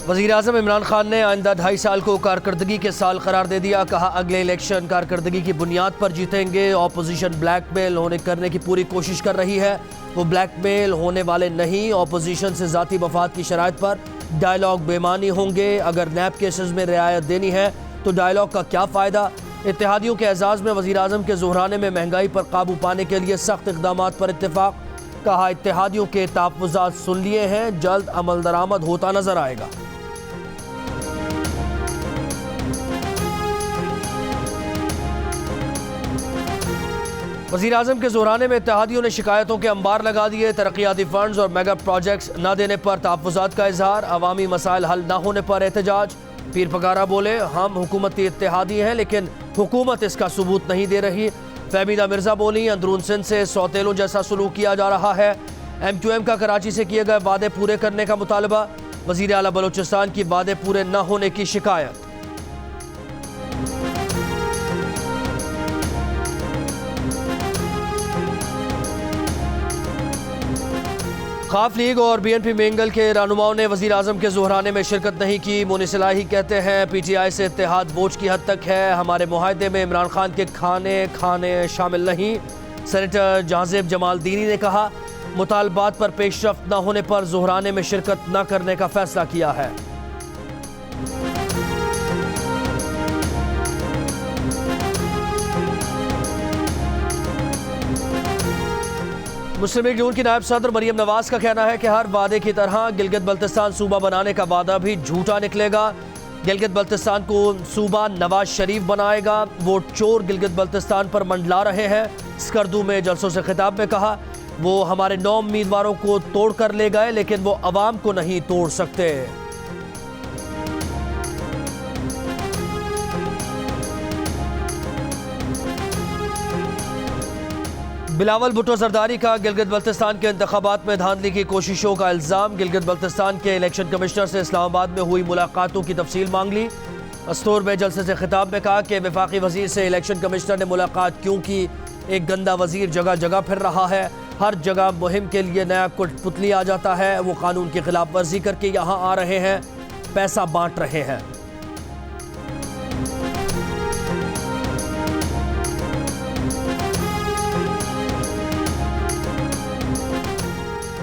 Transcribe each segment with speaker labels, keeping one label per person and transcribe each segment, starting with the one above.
Speaker 1: वज़ीर-ए-आज़म इमरान खान ने आइंदा 2.5 साल को कारकर्दगी के साल करार दे दिया। कहा अगले इलेक्शन कारकर्दगी की बुनियाद पर जीतेंगे। ऑपोजिशन ब्लैकमेल करने की पूरी कोशिश कर रही है, वो ब्लैकमेल होने वाले नहीं। ऑपोजिशन से ज़ाती मफाद की शराइत पर डायलॉग बेमानी होंगे। अगर नैब केसेस में रियायत देनी है तो डायलॉग का क्या फ़ायदा। इत्तेहादियों के एजाज़ में वज़ीर-ए-आज़म के ज़ुहराने में महंगाई पर काबू पाने के लिए सख्त इक़दामात पर इत्तेफाक। कहा इत्तेहादियों के तहफ़्फ़ुज़ात सुन लिए हैं, जल्द अमल दरामद होता नजर आएगा। वज़ीर-ए-आज़म के ज़ुहराने में इत्तेहादियों ने शिकायतों के अंबार लगा दिए। तरक्याती फंड्स और मेगा प्रोजेक्ट्स न देने पर तहफ़्फ़ुज़ात का इजहार। अवामी मसाइल हल न होने पर एहतजाज। पीर पगारा बोले हम हुकूमती इत्तेहादी हैं लेकिन हुकूमत इसका सबूत नहीं दे रही। फहमीदा मिर्ज़ा बोली अंदरून सिंध से सौतेलों जैसा सलूक किया जा रहा है। MQM का कराची से किए गए वादे पूरे करने का मुतालबा। वज़ीर आला बलोचिस्तान की वादे पूरे न होने की शिकायत। खाफ लीग और BNP मेंगल के रहनुमाओं ने वज़ीर-ए-आज़म के ज़ुहराने में शिरकत नहीं की। मोनिसलाही कहते हैं PTI से इत्तेहाद बोझ की हद तक है। हमारे मुआहदे में इमरान खान के खाने शामिल नहीं। सेनेटर जहाज़ेब जमाल दीनी ने कहा मुतालबात पर पेशरफ्त न होने पर ज़ुहराने में शिरकत न करने का फैसला किया है। मुस्लिम लीग नून की नायब सदर मरियम नवाज का कहना है कि हर वादे की तरह गिलगित बल्तिस्तान सूबा बनाने का वादा भी झूठा निकलेगा। गिलगित बल्तिस्तान को सूबा नवाज शरीफ बनाएगा। वोट चोर गिलगित बल्तिस्तान पर मंडला रहे हैं। स्कर्दू में जलसों से खिताब में कहा वो हमारे 9 उम्मीदवारों को तोड़ कर ले गए लेकिन वो अवाम को नहीं तोड़ सकते। बिलावल भुट्टो जरदारी का गिलगित बल्तिस्तान के इंतखाबात में धांधली की कोशिशों का इल्ज़ाम। गिलगित बल्तिस्तान के इलेक्शन कमिश्नर से इस्लामाबाद में हुई मुलाकातों की तफसील मांग ली। अस्तूर में जलसे से खिताब में कहा कि वफाकी वजीर से इलेक्शन कमिश्नर ने मुलाकात क्यों की। एक गंदा वजीर जगह जगह फिर रहा है। हर जगह मुहिम के लिए नया कुटपुतली आ जाता है। वो कानून की खिलाफ वर्जी करके यहाँ आ रहे हैं, पैसा बांट रहे हैं।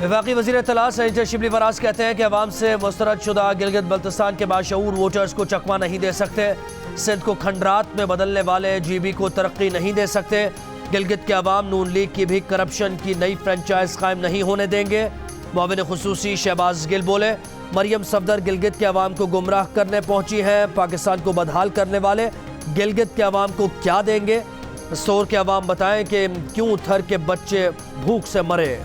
Speaker 1: वफाकी वज़ीर इत्तलात सेनेटर शिबली फराज कहते हैं कि अवाम से मुस्तरद शुदा गिलगित बल्तिस्तान के बाशऊर वोटर्स को चकमा नहीं दे सकते। सिंध को खंडरात में बदलने वाले GB को तरक्की नहीं दे सकते। गिलगित के अवाम नून लीग की भी करप्शन की नई फ्रेंचाइज कायम नहीं होने देंगे। मुआविन खुसूसी शहबाज गिल बोले मरियम सफदर गिलगित के अवाम को गुमराह करने पहुंची हैं। पाकिस्तान को बदहाल करने वाले गिलगित के अवाम को क्या देंगे। स्टोर के अवाम बताएं कि क्यों थर के बच्चे भूख से मरे।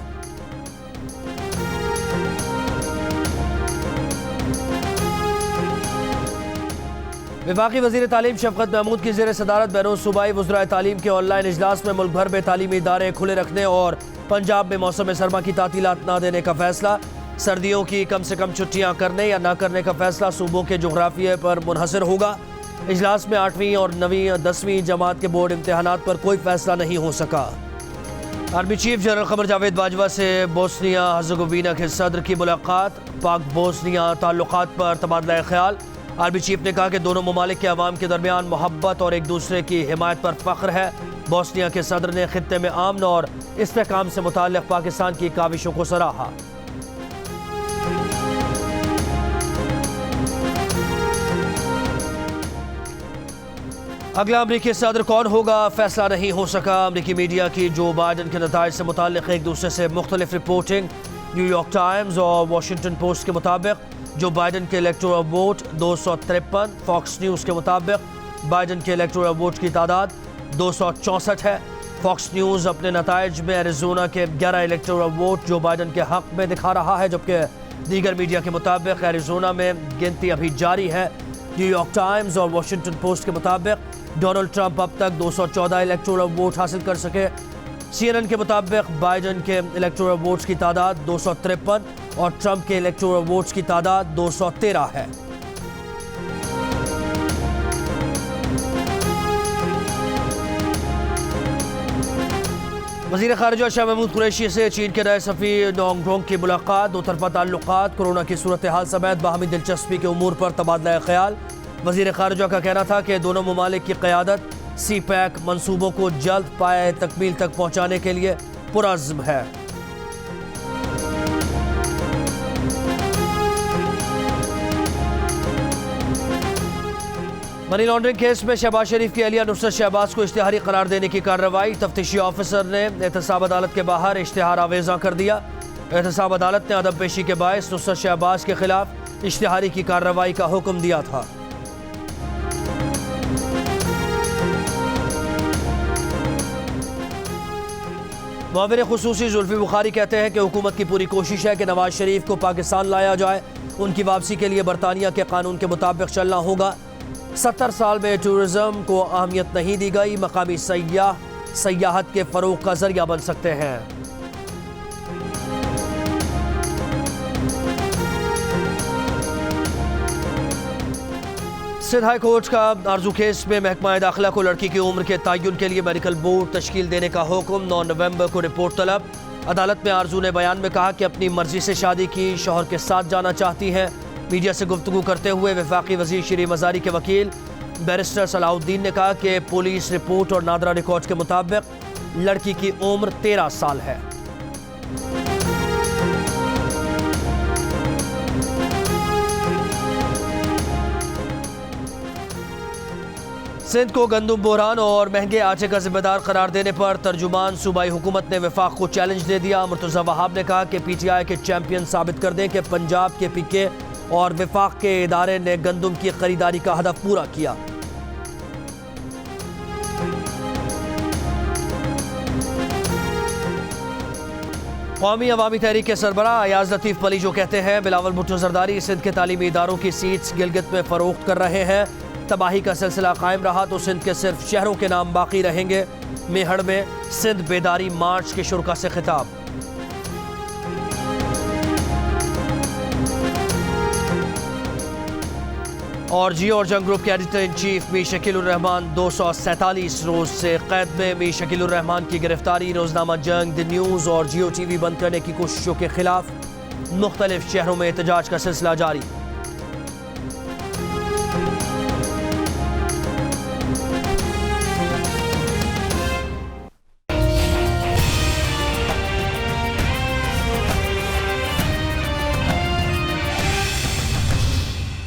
Speaker 1: वफाकी वज़ीर तालीम शफकत महमूद की ज़ेर सदारत बैरून सूबाई वज़राए तालीम के ऑनलाइन इजलास में मुल्क भर में तालीमी इदारे खुले रखने और पंजाब में मौसम सरमा की तातीलात न देने का फैसला। सर्दियों की कम से कम छुट्टियाँ करने या न करने का फैसला सूबों के जोग्राफिए पर मुनहसर होगा। इजलास में 8वीं और 9वीं 10वीं जमात के बोर्ड इम्तहानात पर कोई फैसला नहीं हो सका। आर्मी चीफ जनरल क़मर जावेद बाजवा से बोस्निया हर्ज़ेगोविना के सदर की मुलाकात। पाक बोस्निया ताल्लुकात पर तबादला ख्याल। आर्मी चीफ ने कहा कि दोनों ममालिक के अवाम के दरमियान मोहब्बत और एक दूसरे की हिमायत पर फ़ख्र है। बोस्निया के सदर ने खित्ते में अमन और इस्तेहकाम से मुताल्लिक़ पाकिस्तान की काविशों को सराहा। अगला अमरीकी सदर कौन होगा फैसला नहीं हो सका। अमरीकी मीडिया की जो बाइडन के नताइज से मुताल्लिक़ एक दूसरे से मुख्तलिफ रिपोर्टिंग। न्यूयॉर्क टाइम्स और वाशिंगटन पोस्ट के मुताबिक जो बाइडन के इलेक्टोरल वोट 253। फॉक्स न्यूज़ के मुताबिक बाइडन के इलेक्टोरल वोट की तादाद 264 है। फॉक्स न्यूज़ अपने नताइज में एरिज़ोना के 11 इलेक्टोरल वोट जो बाइडन के हक़ में दिखा रहा है, जबकि दीगर मीडिया के मुताबिक एरिज़ोना में गिनती अभी जारी है। न्यूयॉर्क टाइम्स और वाशिंगटन पोस्ट के मुताबिक डोनाल्ड ट्रंप अब तक 214 इलेक्टोरल वोट हासिल कर सके। CNN के मुताबिक बाइडन के इलेक्टोरल वोट्स की तादाद 253 और ट्रंप के इलेक्टोरल वोट्स की तादाद 213 है। वज़ीर ख़ारिजा शाह महमूद कुरैशी से चीन के नए सफ़ीर नोंगडोंग की मुलाकात, दो तरफ़ा ताल्लुकात, कोरोना की सूरत हाल समेत बाहमी दिलचस्पी के उमूर पर तबादला ख्याल। वज़ीर ख़ारिजा का कहना था कि दोनों ममालिक की क़यादत सी पैक मनसूबों को जल्द पाए तकमील तक पहुँचाने के लिए पुरअज़्म है। मनी लॉन्ड्रिंग केस में शहबाज शरीफ की अहलिया नुसरत शहबाज को इश्तिहारी करार देने की कार्रवाई, तफ्तीशी ऑफिसर ने एहतसाब अदालत के बाहर इश्तिहार आवेज़ा कर दिया। एहतसाब अदालत ने अदब पेशी के बायस नुसरत शहबाज के खिलाफ इश्तिहारी की कार्रवाई का हुक्म दिया था। मुआविर खुसूसी जुल्फी बुखारी कहते हैं कि हुकूमत की पूरी कोशिश है कि नवाज शरीफ को पाकिस्तान लाया जाए। उनकी वापसी के लिए बरतानिया के कानून के मुताबिक चलना होगा। 70 साल में टूरिज्म को अहमियत नहीं दी गई। मकामी सयाहत के फरोग का जरिया बन सकते हैं। सिंध हाई कोर्ट का आरजू केस में महकमा दाखिला को लड़की की उम्र के तयन के लिए मेडिकल बोर्ड तश्कील देने का हुक्म। 9 नवंबर को रिपोर्ट तलब। अदालत में आरजू ने बयान में कहा कि अपनी मर्जी से शादी की, शौहर के साथ जाना चाहती है। मीडिया से गुफ्तगू करते हुए वफाकी वजीर श्री मजारी के वकील बैरिस्टर सलाहुद्दीन ने कहा कि पुलिस रिपोर्ट और नादरा रिकॉर्ड के मुताबिक लड़की की उम्र 13 साल है। सिंध को गंदुम बहरान और महंगे आटे का जिम्मेदार करार देने पर तर्जुमान सूबाई हुकूमत ने वफाक को चैलेंज दे दिया। मुर्तज़ा वहाब ने कहा कि PTI के चैंपियन साबित कर दें कि पंजाब के PK और वफाक के इदारे ने गंदुम की खरीदारी का हदफ पूरा किया। कौमी अवामी तहरीक के सरबराह अयाज लतीफ़ पलीजो कहते हैं बिलावल भुट्टो जरदारी सिंध के तालीमी इदारों की सीट्स गिलगित में फरोख्त कर रहे हैं। तबाही का सिलसिला कायम रहा तो सिंध के सिर्फ शहरों के नाम बाकी रहेंगे। मेहड़ में सिंध बेदारी मार्च के शुरा से खिताब। और जियो और जंग ग्रुप के editor in chief Mir Shakeel उर रहमान 247 रोज से कैद में। मीर शकील उर रहमान की गिरफ्तारी, रोजनामा जंग, द न्यूज़ और जियो TV बंद करने की कोशिशों के खिलाफ मुख्तलिफ शहरों में एहतजाज का सिलसिला जारी।